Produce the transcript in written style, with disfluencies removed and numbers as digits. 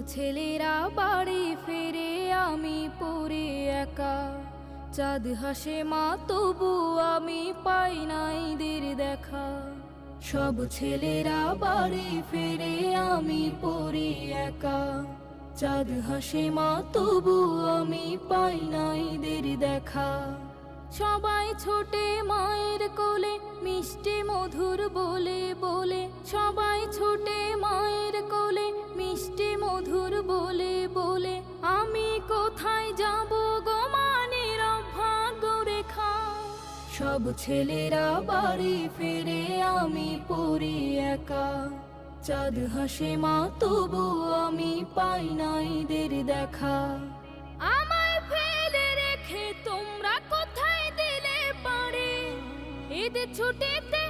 ছেলেরা বাড়ি ফিরে আমি পড়ে একা। চাঁদ হাসে মা তবু আমি পাই নাই দের দেখা। সব ছেলেরা বাড়ি ফিরে আমি পড়ে একা। চাঁদ হাসে মা তবু আমি পাই নাই দের দেখা। সবাই ছোটে মায়ের কোলে মিষ্টি মধুর বলে বলে। সবাই ছোটে মায়ের কোলে মিষ্টি মধুর বলে বলে। আমি কোথায় যাব গো মা নীরব ভাগ্য রেখা। সব ছেলেরা বাড়ি ফিরে আমি পড়ি একা। চাঁদ হাসে মা তবু আমি পাই নাই দের দেখা। আমায় ফেলে রেখে তোমরা কোথায় দিলে পারে। ঈদ ছুটিতে